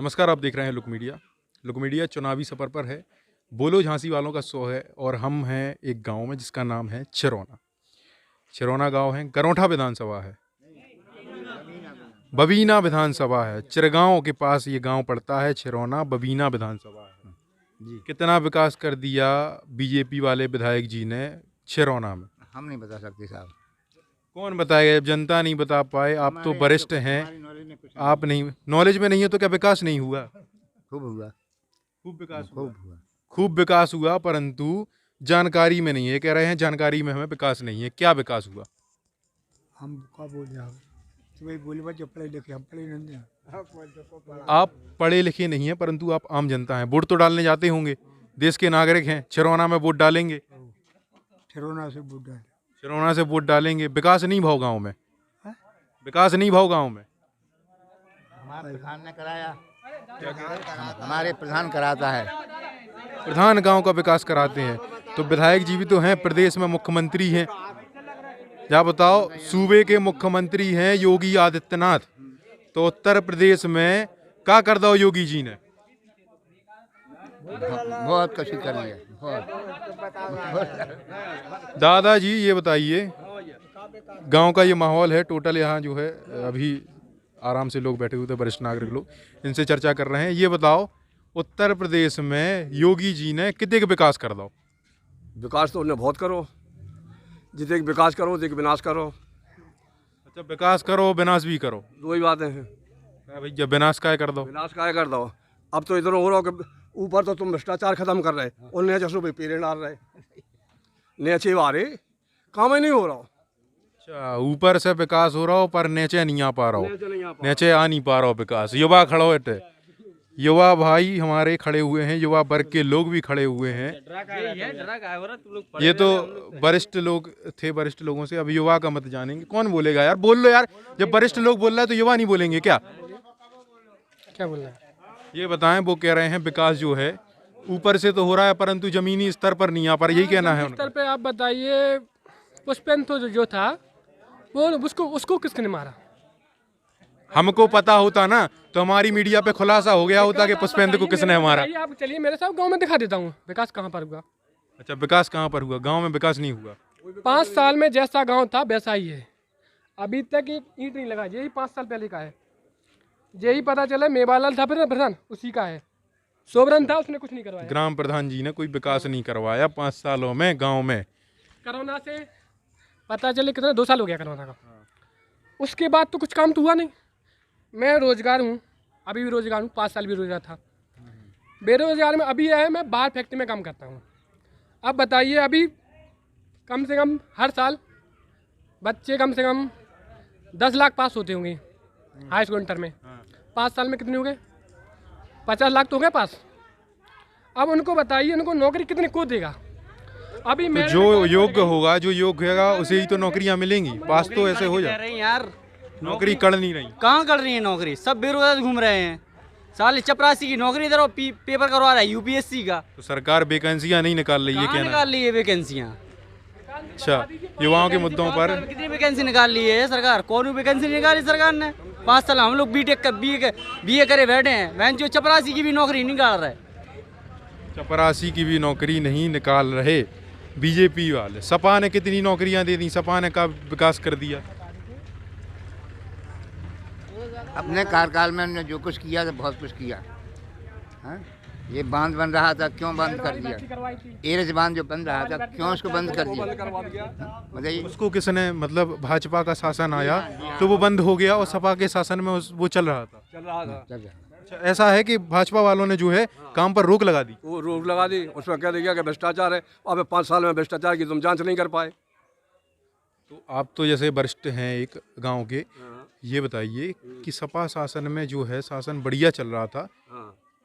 नमस्कार, आप देख रहे हैं लुक मीडिया। लुक मीडिया चुनावी सफ़र पर है। बोलो झांसी वालों का शो है और हम हैं एक गांव में जिसका नाम है चिरौना। चिरौना गांव है, गरोठा विधानसभा है, बबीना विधानसभा है। चिरगांव के पास ये गांव पड़ता है। चिरौना बबीना विधानसभा है जी। कितना विकास कर दिया बीजेपी वाले विधायक जी ने चिरौना में, हम नहीं बता सकते साहब। कौन बताएगा? जब जनता नहीं बता पाए, आप तो वरिष्ठ हैं, आप नहीं, नॉलेज में नहीं है तो क्या विकास नहीं हुआ? खूब हुआ, खूब विकास खूब हुआ, हुआ, खूब विकास हुआ, परंतु जानकारी में नहीं है। कह रहे हैं जानकारी में हमें विकास नहीं है। क्या विकास हुआ? हम क्या बोल रहे हैं? तो वही बोले बच्चे पढ़े लिखे, हम पढ़े नहीं हैं। आप पढ़े लिखे नहीं हैं, परंतु आप आम जनता हैं। वोट तो डालने जाते होंगे, देश के नागरिक हैं। चिरौना में वोट डालेंगे, ठिरोना से वोट डाले। चिरौना से वोट डालेंगे। विकास नहीं भाव गाँव में, विकास नहीं भाव गाँव में। हमारे प्रधान ने कराया, हमारे प्रधान कराता है। प्रधान गांव का विकास कराते हैं तो विधायक जी भी तो हैं, प्रदेश में मुख्यमंत्री हैं। क्या बताओ, सूबे के मुख्यमंत्री हैं योगी आदित्यनाथ, तो उत्तर प्रदेश में क्या कर दो योगी जी ने? बहुत कुछ कर लिया, बहुत। दादाजी ये बताइए, गांव का ये माहौल है टोटल। यहाँ जो है अभी आराम से लोग बैठे हुए थे, वरिष्ठ नागरिक लोग, इनसे चर्चा कर रहे हैं। ये बताओ, उत्तर प्रदेश में योगी जी ने कितने का विकास कर दो? विकास तो उन्हें बहुत करो, जितने विकास करो उतने विनाश करो। अच्छा, विकास करो विनाश भी करो, दो ही बातें हैं। भाई जब विनाश का कर दो, विनाश काय कर दो। अब तो इधर हो रहा हो कि ऊपर तो तुम भ्रष्टाचार खत्म कर रहे और नए जसों पे पेड़े डाल रहे, नीचे वारे काम ही नहीं हो रहा। अच्छा, ऊपर से विकास हो रहा हो पर नीचे नहीं आ पा रहा हो, नीचे नहीं आ पा नीचे आ नहीं पा रहा हो विकास। युवा खड़ो है, युवा भाई हमारे खड़े हुए हैं, युवा वर्ग के लोग भी खड़े हुए हैं। ये तो वरिष्ठ लोग थे, वरिष्ठ लोगों से अब युवा का मत जानेंगे। कौन बोलेगा यार? बोल लो यार, जब वरिष्ठ लोग बोल रहा है तो युवा नहीं बोलेंगे क्या? क्या बोल रहे हैं? ये बताएं। वो कह रहे हैं विकास जो है ऊपर से तो हो रहा है परंतु जमीनी स्तर पर नहीं आ पा रहा, यही कहना है उनका। स्तर पे आप बताइए, पुष्पेंद्र तो जो था वो उसको किसने मारा? हमको पता होता ना तो हमारी मीडिया पे खुलासा हो गया होता कि पुष्पेंद्र को किसने मारा। आप चलिए मेरे साथ गांव में दिखा देता हूँ विकास कहाँ पर हुआ। अच्छा, विकास कहाँ पर हुआ? गांव में विकास नहीं हुआ। 5 साल में जैसा गांव था वैसा ही है। अभी तक एक ईंट नहीं लगा। यही 5 साल पहले का है। यही पता चला मेवालाल था प्रधान, उसी का है। सोबरन था, उसने कुछ नहीं करवाया। ग्राम प्रधान जी ने कोई विकास नहीं करवाया 5 सालों में गांव में। कोरोना से पता चले कितना 2 साल हो गया कोरोना का। उसके बाद तो कुछ काम तो हुआ नहीं। मैं रोजगार हूँ, अभी भी रोजगार हूँ, 5 साल भी रोजगार था। बेरोजगार में अभी है, मैं बाहर फैक्ट्री में काम करता हूँ। अब बताइए, अभी कम से कम हर साल बच्चे कम से कम 10 लाख पास होते होंगे हाई स्कूल इंटर में। 5 साल में कितने हो गए? 50 लाख तो हो गए पास। अब उनको बताइए, उनको नौकरी कितने को देगा? अभी तो जो योग्य होगा, जो योग्य होगा उसे ही तो नौकरियां मिलेंगी। पास तो ऐसे हो जाए यार, नौकरी कर नहीं रही। कहाँ कर रही है नौकरी? सब बेरोजगार घूम रहे हैं। साले चपरासी की नौकरी इधर पेपर करवा रहा है यूपीएससी का। तो सरकार वैकेंसियां नहीं निकाल रही है, कहाँ कहना निकाल ली है वैकेंसियाँ? अच्छा, युवाओं के मुद्दों पर कितनी वैकेंसी निकाल ली है सरकार? कौन वैकेंसी निकाली सरकार ने? 5 साल हम लोग बीए करे बैठे हैं। मैं जो चपरासी की भी नौकरी निकाल रहे, चपरासी की भी नौकरी नहीं निकाल रहे बीजेपी वाले। सपा ने कितनी नौकरियां दे दी? सपा ने का विकास कर दिया? अपने कार्यकाल में हमने जो कुछ किया था, बहुत कुछ किया। हाँ? ये बांध बन रहा था, क्यों बंद कर दिया? एरज बांध जो बन रहा था, क्यों उसको बंद कर दिया? बताइए। उसको किसने, मतलब भाजपा का शासन आया तो वो बंद हो गया और सपा के शासन में वो चल रहा था। चल रहा था। अच्छा, ऐसा है कि भाजपा वालों ने जो है काम पर रोक लगा दी। वो रोक लगा दी, उसमें कह दिया कि भ्रष्टाचार है। अब 5 साल में भ्रष्टाचार की तुम जांच नहीं कर पाए। तो आप तो जैसे वरिष्ठ हैं एक गांव के, ये बताइए कि सपा शासन में जो है शासन बढ़िया चल रहा था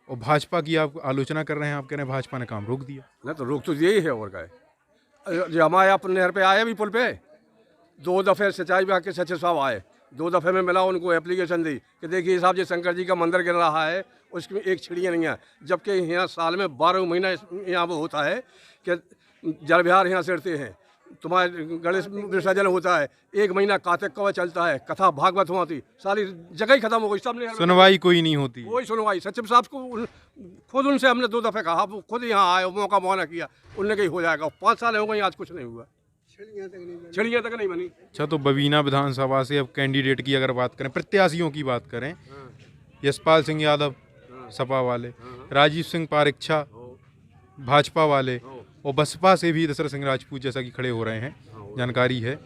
और भाजपा की आप आलोचना कर रहे हैं, आप कह रहे हैं भाजपा ने काम रोक दिया। नहीं तो रोक तो यही है और क्या। जो हमारे यहाँ नहर पे आए भी पुल पे 2 दफ़े सिंचाई विभाग के सचिव साहब आए, 2 दफ़े में मिला, उनको एप्लीकेशन दी कि देखिए साहब, जी शंकर जी का मंदिर गिर रहा है, उसमें एक छिड़िया नहीं है। जबकि यहाँ साल में 12 महीना यहाँ वो होता है कि जल विहार यहाँ सिरते हैं। तुम्हारे गणेश विसर्जन होता है, 1 महीना कार्तिक कवच चलता है, कथा भागवत होती, सारी जगह ही खत्म हो गई, सबने सुनवाई कोई नहीं होती। कोई सुनवाई। सचिव साहब को खुद उनसे हमने 2 दफ़े कहा, वो खुद यहाँ आए, मौका मुआना किया, उनने कही हो जाएगा। 5 साल हो गए, आज कुछ नहीं हुआ, चिड़िया तक नहीं बनी। अच्छा, तो बबीना विधानसभा से अब कैंडिडेट की अगर बात करें, प्रत्याशियों की बात करें, यशपाल सिंह यादव सपा वाले, राजीव सिंह पारिच्छा भाजपा वाले, और बसपा से भी दशरथ सिंह राजपूत जैसा कि खड़े हो रहे हैं, जानकारी है।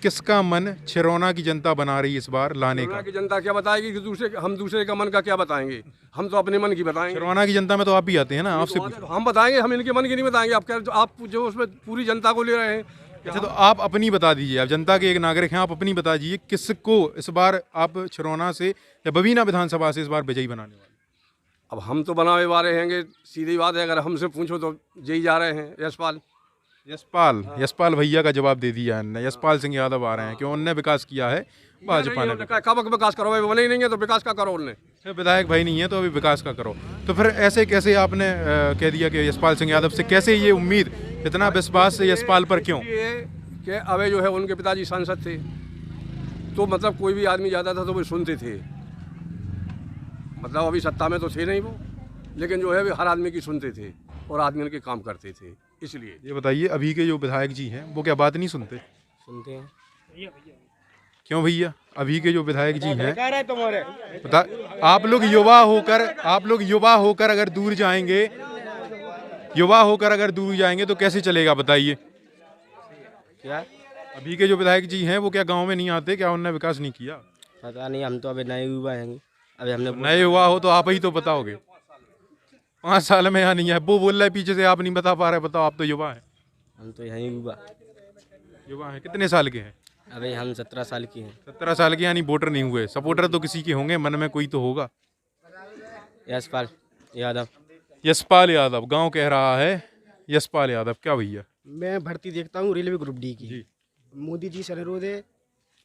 किसका मन छिरौना की जनता बना रही है इस बार लाने का? छिरौना की जनता क्या बताएगी कि हम दूसरे का मन का क्या बताएंगे? हम तो अपने मन की बताएंगे। छिरौना की जनता में तो आप भी आते हैं ना, आपसे तो हम बताएंगे, हम इनके मन की नहीं बताएंगे। आप जो उसमें पूरी जनता को ले रहे हैं। अच्छा, तो आप अपनी बता दीजिए, आप जनता के एक नागरिक हैं, आप अपनी बता दीजिए किसको इस बार आप छिरौना से या बबीना विधानसभा से इस बार विजयी बनाने वाले? अब हम तो बनावे वाले हैंगे, सीधी बात है। अगर हमसे पूछो तो यही जा रहे हैं, यशपाल भैया का जवाब दे दिया है, यशपाल सिंह यादव आ रहे हैं, क्यों? उनने विकास किया है, भाजपा ने। कब विकास करो भाई, बने ही नहीं है तो विकास का करो उनने। विधायक भाई नहीं है तो अभी विकास का करो। तो फिर ऐसे कैसे आपने कह दिया कि यशपाल सिंह यादव से कैसे ये उम्मीद, इतना विश्वास यशपाल पर क्यों? कि अबे जो है उनके पिताजी सांसद थे, तो मतलब कोई भी आदमी जाता था तो वो सुनते थे। मतलब अभी सत्ता में तो थे नहीं वो, लेकिन जो है हर आदमी की सुनते थे और आदमी उनके काम करते थे। इसलिए ये बताइए, अभी के जो विधायक जी हैं वो क्या बात नहीं सुनते? सुनते हैं। क्यों भैया? अभी के जो विधायक जी हैं, बता, आप लोग युवा होकर अगर दूर जाएंगे, तो कैसे चलेगा बताइए? क्या अभी के जो विधायक जी हैं वो क्या गांव में नहीं आते? क्या उन्होंने विकास नहीं किया? पता नहीं, हम तो अभी नए युवा हैं, अभी हमने नए युवा हो तो आप ही तो बताओगे। 5 साल में यहाँ नहीं है, वो बोल रहा है पीछे से, आप नहीं बता पा रहे। बताओ, आप तो युवा हैं। हम तो यहीं युवा हैं, कितने साल के हैं? अभी हम 17 साल की हैं। 17 साल के, यानी वोटर नहीं हुए। सपोर्टर तो किसी के होंगे, मन में कोई तो होगा। यशपाल यादव। यशपाल यादव गांव कह रहा है, यशपाल यादव। क्या भैया? मैं भर्ती देखता हूँ रेलवे ग्रुप डी की। मोदी जी से अनुरोध है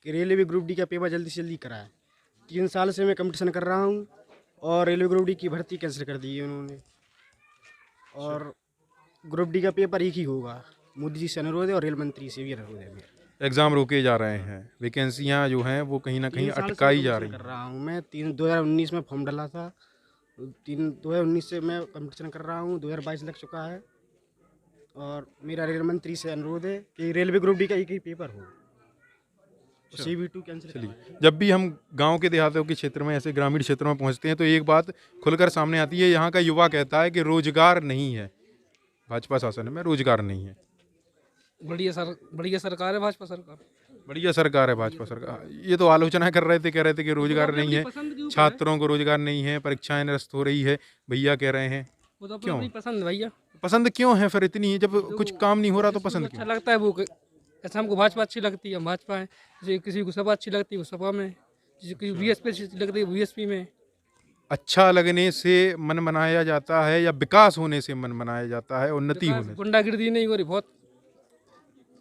कि रेलवे ग्रुप डी का पेपर जल्दी से जल्दी कराएं। 3 साल से मैं कंपटीशन कर रहा हूँ और रेलवे ग्रुप डी की भर्ती कैंसिल कर दी है उन्होंने, और ग्रुप डी का पेपर एक ही होगा। मोदी जी से अनुरोध है और रेल मंत्री से भी अनुरोध है मेरा। एग्जाम रोके जा रहे हैं, वैकेंसियां जो हैं वो कहीं ना कहीं 3 साल से अटकाई जा रही कर हैं। रहा हूँ मैं। 2019 में फॉर्म डाला था, 2019 से मैं कंपटीशन कर रहा हूँ। 2022 लग चुका है और मेरा रेल मंत्री से अनुरोध है कि रेलवे ग्रुप डी का एक ही पेपर हो। CV2 कैंसिल चलिए, जब भी हम गांव के देहातों के क्षेत्र में, ऐसे ग्रामीण क्षेत्रों में पहुंचते हैं तो एक बात खुलकर सामने आती है। यहाँ का युवा कहता है कि रोजगार नहीं है, भाजपा शासन में रोजगार नहीं है। बढ़िया सरकार है भाजपा सरकार। बढ़िया सरकार है भाजपा सरकार। ये तो आलोचना कर रहे थे, कह रहे थे कि रोजगार नहीं है, छात्रों को रोजगार नहीं है, परीक्षाएं निरस्त हो रही है, भैया कह रहे हैं। वो तो क्यों? अपनी पसंद है भैया। पसंद क्यों है फिर इतनी, जब कुछ काम नहीं हो रहा तो पसंद अच्छा क्यों? लगता है वो, ऐसा हमको भाजपा अच्छी लगती है, हम भाजपा है। जैसे किसी को सपा अच्छी लगती है, वो सपा में। जैसे किसी बीएसपी अच्छी लगती है, बीएसपी में। अच्छा लगने से मन मनाया जाता है या विकास होने से मन मनाया जाता है, उन्नति होने से? गुंडागिर्दी नहीं हो रही बहुत।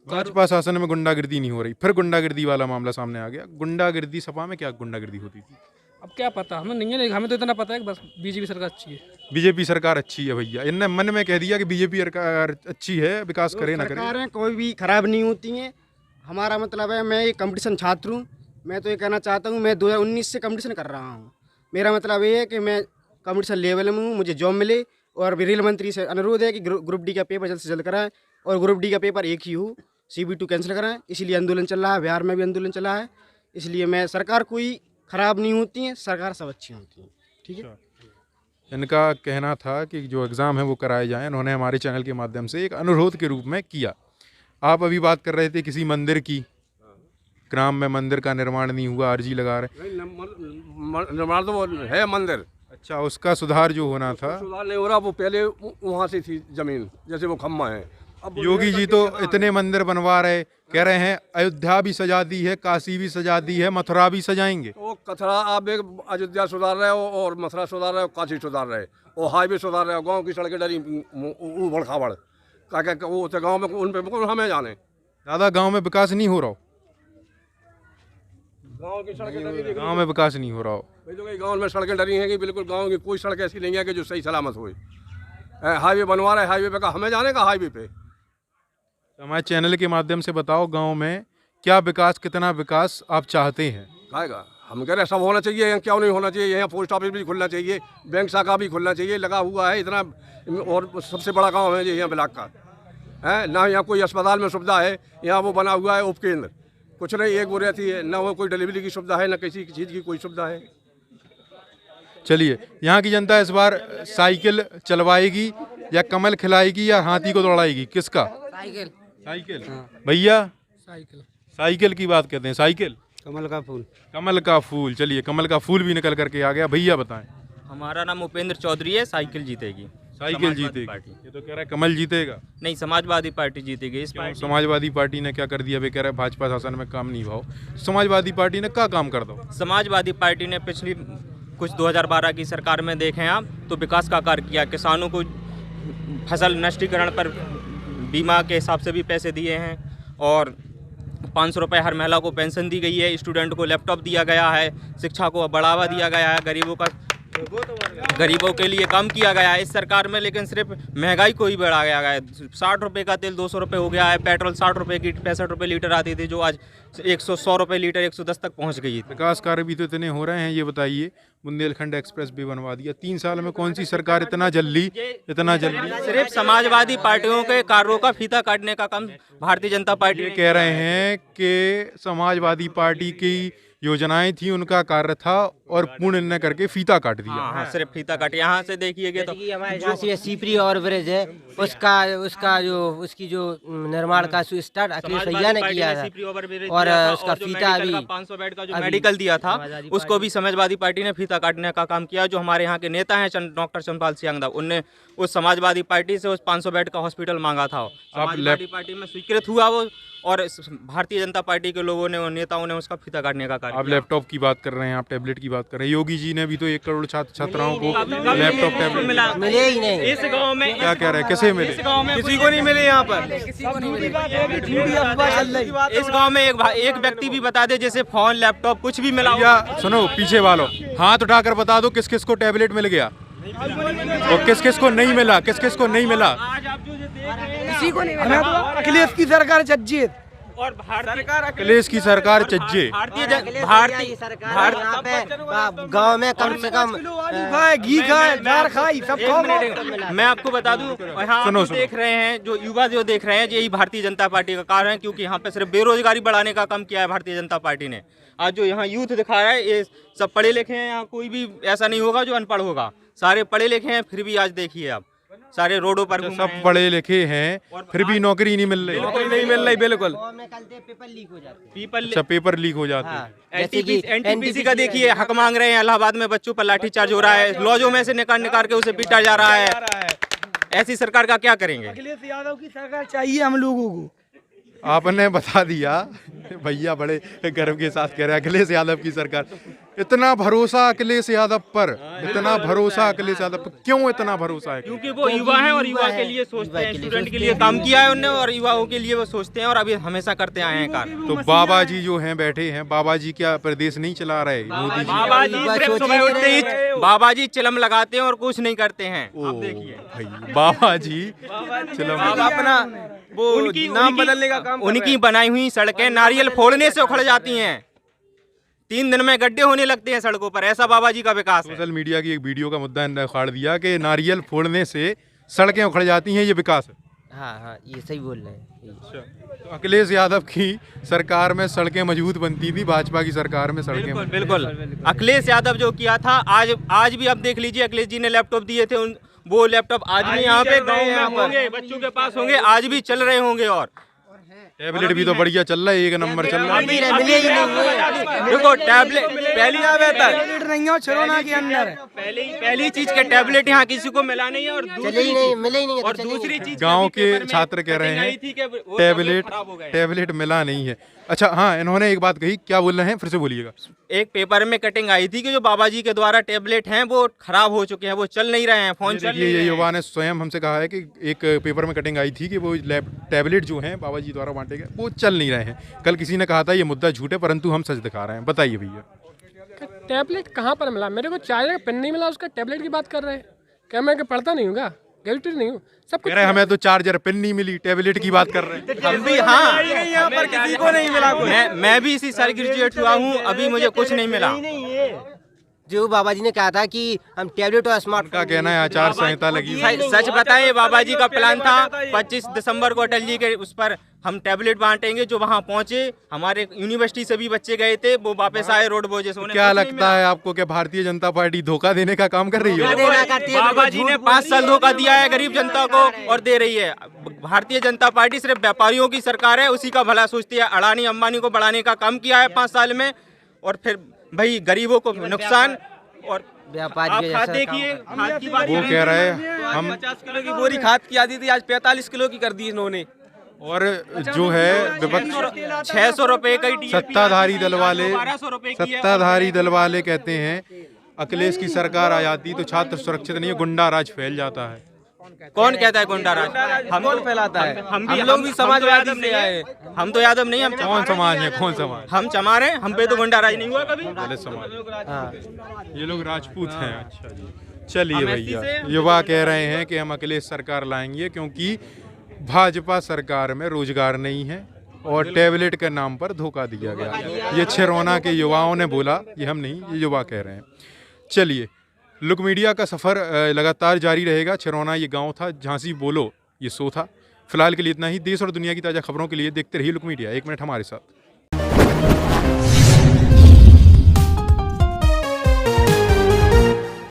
भाजपा शासन में गुंडागिर्दी नहीं हो रही, फिर गुंडागिर्दी वाला मामला सामने आ गया। गुंडागिर्दी, सपा में क्या गुंडागिर्दी होती थी? अब क्या पता, हमें नहीं है, लेकिन हमें तो इतना पता है कि बस बीजेपी सरकार अच्छी है। बीजेपी सरकार अच्छी है भैया, इनने मन में कह दिया कि बीजेपी सरकार अच्छी है, विकास करे ना करे। सरकारें कोई भी खराब नहीं होती हैं। हमारा मतलब है, मैं एक कंपटीशन छात्र हूँ। मैं तो ये कहना चाहता हूँ, मैं 2019 से कंपटीशन कर रहा हूँ। मेरा मतलब ये है कि मैं कंपटीशन लेवल में हूँ, मुझे जॉब मिले। और रेल मंत्री से अनुरोध है कि ग्रुप डी का पेपर जल्द से जल्द कराएं और ग्रुप डी का पेपर एक ही हो, CV2 कैंसिल कराएं। इसीलिए आंदोलन चल रहा है, बिहार में भी आंदोलन चला है। इसलिए मैं, सरकार कोई खराब नहीं होती है, सरकार सब अच्छी होती है। ठीक है। इनका कहना था कि जो एग्ज़ाम है वो कराए जाएं। उन्होंने हमारे चैनल के माध्यम से एक अनुरोध के रूप में किया। आप अभी बात कर रहे थे किसी मंदिर की, ग्राम में मंदिर का निर्माण नहीं हुआ, अर्जी लगा रहे। निर्माण तो वो है मंदिर। अच्छा, उसका सुधार जो होना था, सुधार नहीं हो रहा। वो पहले वहाँ से थी जमीन, जैसे वो खम्मा है। अब योगी जी तो इतने मंदिर बनवा रहे, कह रहे हैं अयोध्या भी सजा दी है, काशी भी सजा दी है, मथुरा भी सजाएंगे। वो कथरा आप एक अयोध्या सुधार रहे हो और मथुरा सुधार रहे हो, काशी सुधार रहे हो, हाईवे सुधार रहे हो। गांव की सड़कें डरी उबड़ खाबड़ क्या वो तो गाँव में उन पे हमें जाने। ज़्यादा गांव में विकास नहीं हो रहा हो, गाँव की सड़कें डरी, गांव में विकास नहीं हो रहा हो। गाँव में सड़कें डरी हैं कि बिल्कुल गाँव की कोई सड़क ऐसी नहीं है कि जो सही सलामत हो। हाईवे बनवा रहे, हाईवे पे का हमें जाने का, हाईवे पे हमारे चैनल के माध्यम से बताओ, गांव में क्या विकास, कितना विकास आप चाहते हैं? खाएगा हम कह रहे हैं सब होना चाहिए, यहाँ क्यों नहीं होना चाहिए? यहाँ पोस्ट ऑफिस भी खुलना चाहिए, बैंक शाखा भी खुलना चाहिए, लगा हुआ है इतना। और सबसे बड़ा गांव है ये यहाँ ब्लॉक का है ना। यहाँ कोई अस्पताल में सुविधा है, यहाँ वो बना हुआ है उपकेंद्र, कुछ नहीं, एक वो रहती है ना, वो कोई डिलीवरी की सुविधा है ना किसी चीज़ की कोई सुविधा है। चलिए, यहाँ की जनता इस बार साइकिल चलवाएगी या कमल खिलाएगी या हाथी को दौड़ाएगी, किसका? साइकिल। साइकिल। भैया साइकिल। साइकिल की बात कहते हैं, साइकिल, कमल का फूल। कमल का फूल। चलिए, कमल का फूल भी निकल करके आ गया। भैया बताएं। हमारा नाम उपेंद्र चौधरी है। साइकिल जीतेगी। साइकिल समाजवादी जीतेगी। पार्टी। ये तो कह रहा है कमल जीतेगा। नहीं, समाजवादी पार्टी जीतेगी। इस क्यों? पार्टी समाजवादी पार्टी ने क्या कर दिया? वे कह रहे हैं भाजपा शासन में काम नहीं भाव। समाजवादी पार्टी ने क्या काम कर दो? समाजवादी पार्टी ने पिछली कुछ 2012 की सरकार में देखें आप तो विकास का कार्य किया। किसानों को फसल नष्टीकरण पर बीमा के हिसाब से भी पैसे दिए हैं और 500 रुपये हर महिला को पेंशन दी गई है। स्टूडेंट को लैपटॉप दिया गया है, शिक्षा को बढ़ावा दिया गया है, गरीबों के लिए काम किया गया है इस सरकार में। लेकिन सिर्फ महंगाई को ही बढ़ाया गया है। 60 रुपये का तेल 200 रुपये हो गया है। पेट्रोल 60 रुपये की 65 रुपये लीटर आती थी, जो आज 100 रुपये लीटर 110 तक पहुंच गई। विकास कार्य भी तो इतने हो रहे हैं। ये बताइए, बुंदेलखंड एक्सप्रेस भी बनवा दिया 3 साल में। कौन सी सरकार इतना जल्दी सिर्फ समाजवादी पार्टियों के कार्यों का फीता काटने का काम भारतीय जनता पार्टी ये ने कह रहे हैं कि समाजवादी पार्टी की योजनाएं थी, उनका कार्य था और पूर्ण न करके फीता काट दिया। हाँ, सिर्फ फीता काट। यहाँ से देखिएगा तो हमारे झांसी में सीपरी और ब्रिज है, उसकी जो निर्माण का स्टार्ट अखिलेश भैया ने किया था और उसका फीता अभी 500 बेड का जो मेडिकल दिया था उसको भी समाजवादी पार्टी ने फीता काटने का काम किया। जो हमारे यहाँ के नेता हैं डॉक्टर चंद्रपाल सिंह, उनने उस समाजवादी पार्टी से उस 500 बेड का हॉस्पिटल मांगा था। समाजवादी पार्टी में स्वीकृत हुआ वो और भारतीय जनता पार्टी के लोगों ने और नेताओं ने उसका फीता काटने का कार्य। आप लैपटॉप की बात कर रहे हैं, आप टैबलेट की बात कर रहे हैं। योगी जी ने भी तो 1 करोड़ छात्र छात्राओं को लैपटॉप टैबलेट मिले ही नहीं। इस गांव में क्या कह रहे हैं, किसे मिले? किसी को नहीं मिले। यहाँ पर इस गांव में एक व्यक्ति भी बता दे जैसे फोन लैपटॉप कुछ भी मिला। या सुनो, पीछे वालों हाथ उठाकर बता दो किस किस को टैबलेट मिल गया और किस किस को नहीं मिला, किस किस को नहीं मिला। किसी को नहीं मिला। अखिलेश की सरकार चज्जित और अखिलेश की सरकार चज्जे। भारतीय सरकार यहाँ पे गांव में कम से कम घी खाए, दार खाई, सब खाओ। मैं आपको बता दूं, यहाँ आप देख रहे हैं जो युवा जो देख रहे हैं, यही भारतीय जनता पार्टी का कार्य है। क्योंकि यहाँ पे सिर्फ बेरोजगारी बढ़ाने का काम किया है भारतीय जनता पार्टी ने। आज जो यहाँ यूथ दिखा रहा है ये सब पढ़े लिखे हैं। यहाँ कोई भी ऐसा नहीं होगा जो अनपढ़ होगा, सारे पढ़े लिखे हैं। फिर भी आज देखिए आप सारे रोडों पर सब पढ़े लिखे हैं, फिर भी नौकरी नहीं मिल रही। बिल्कुल। अच्छा, पेपर लीक हो जाते हैं। एनटीपीसी का देखिए, हक मांग रहे हैं। इलाहाबाद में बच्चों पर लाठीचार्ज हो रहा है, लॉजों में से निकाल के उसे पीटा जा रहा है। ऐसी सरकार का क्या करेंगे? अखिलेश यादव की सरकार चाहिए हम लोगों को। आपने बता दिया। भैया बड़े गर्व के साथ कह रहे हैं अखिलेश यादव की सरकार। इतना भरोसा अखिलेश यादव पर, इतना भरोसा अखिलेश यादव पर, क्यों इतना भरोसा है? क्योंकि वो युवा हैं और युवा के लिए सोचते हैं। स्टूडेंट के लिए काम किया है उन्होंने और युवाओं के लिए वो सोचते हैं और अभी हमेशा करते आए हैं कार्य। तो बाबा जी जो हैं बैठे हैं, बाबा जी क्या प्रदेश नहीं चला रहे? मोदी जी। बाबा जी चिलम लगाते हैं और कुछ नहीं करते हैं। आप देखिए भाई बाबा जी अपना वो नाम बदलने का काम, उनकी बनाई हुई सड़कें नारियल फोड़ने से उखड़ जाती हैं। 3 दिन में गड्ढे होने लगते हैं सड़कों पर। ऐसा बाबा जी का विकास है। सोशल मीडिया की एक वीडियो का मुद्दा उखाड़ दिया कि नारियल फोड़ने से सड़कें उखड़ जाती हैं, ये विकास है। हाँ, ये सही बोल रहे हैं। तो अखिलेश यादव की सरकार में सड़कें मजबूत बनती थी, भाजपा की सरकार में सड़कें बिल्कुल। अखिलेश यादव जो किया था, आज भी आप देख लीजिए। अखिलेश जी ने लैपटॉप दिए थे, वो लैपटॉप आज भी यहाँ पे गाँव में होंगे, बच्चों के पास होंगे, आज भी चल रहे होंगे। और टैबलेट भी तो बढ़िया चल रहा है, 1 नंबर चल रहा है। देखो टैबलेट पहली नहीं हो छरोना के अंदर पहली चीज के टैबलेट यहाँ किसी को मिला नहीं है और दूसरी चीज गांव के छात्र कह रहे हैं टैबलेट मिला नहीं है। अच्छा हाँ, इन्होंने एक बात कही, क्या बोल रहे हैं, फिर से बोलिएगा। एक पेपर में कटिंग आई थी कि जो बाबा जी के द्वारा टैबलेट हैं वो खराब हो चुके हैं, वो चल नहीं रहे हैं, फोन चल नहीं रहे हैं। ये युवा ने स्वयं हमसे कहा है कि एक पेपर में कटिंग आई थी कि वो टैबलेट जो हैं बाबा जी द्वारा बांटे गए वो चल नहीं रहे हैं। कल किसी ने कहा था ये मुद्दा झूठ है, परंतु हम सच दिखा रहे हैं। बताइए भैया। टैबलेट कहाँ पर मिला? मेरे को चार्जर का पिन नहीं मिला, उसका टैबलेट की बात कर रहे हैं। क्या मैं पढ़ता नहीं हूँ? ग्रेजुएटेड नहीं हूँ, सब कुछ कह रहे हमें तो चार्जर पिन नहीं मिली, टैबलेट की बात कर रहे हैं। हम भी, हाँ, यहाँ पर किसी को नहीं मिला। मैं भी इसी साल ग्रेजुएट हुआ हूँ, अभी मुझे कुछ नहीं मिला। जो बाबा जी ने कहा था कि हम टैबलेट और स्मार्ट उनका कहना है आचार संहिता लगी है। सच बताएं, बाबा जी का प्लान था 25 दिसंबर को अटल जी के उस पर हम टैबलेट बांटेंगे। जो वहाँ पहुँचे, हमारे यूनिवर्सिटी से भी बच्चे गए थे, वो वापस आए रोड बोझे सोने। क्या लगता है आपको कि भारतीय जनता पार्टी धोखा देने का काम कर रही है? बाबा जी ने 5 साल धोखा दिया है गरीब जनता को और दे रही है। भारतीय जनता पार्टी सिर्फ व्यापारियों की सरकार है, उसी का भला सोचती है। अडानी अंबानी को बढ़ाने का काम किया है 5 साल में, और फिर भाई गरीबों को नुकसान। और व्यापारी आप के खाद जैसा देखिए, खाद की बात वो कह रहे हैं हम 50 किलो की बोरी खाद की आती थी, आज 45 किलो की कर दी इन्होंने। और जो है विपक्ष 600 रुपए का ही सत्ताधारी दल वाले 1200 रुपए की है। सत्ताधारी दल वाले कहते हैं अखिलेश की सरकार आ जाती तो छात्र सुरक्षित नहीं है, गुंडा राज फैल जाता है। कौन कहता है गुंडा राज? हम कौन फैलाता है? हम लोग भी समाजवादी से आए। हम तो यादव नहीं, हम कौन समाज है? कौन समाज? हम चमार हैं, हम पे तो गुंडा राज नहीं हुआ कभी। दलित समाज, ये लोग राजपूत हैं। अच्छा जी, चलिए भैया, युवा कह रहे हैं कि हम अखिलेश सरकार लाएंगे क्योंकि भाजपा सरकार में रोजगार नहीं है और टैबलेट के नाम पर धोखा दिया गया। ये छिरौना के युवाओं ने बोला, ये हम नहीं, ये युवा कह रहे हैं। चलिए, लुक मीडिया का सफ़र लगातार जारी रहेगा। छिरौना ये गांव था, झांसी बोलो ये शो था। फिलहाल के लिए इतना ही। देश और दुनिया की ताज़ा खबरों के लिए देखते रहिए लुक मीडिया। 1 मिनट हमारे साथ।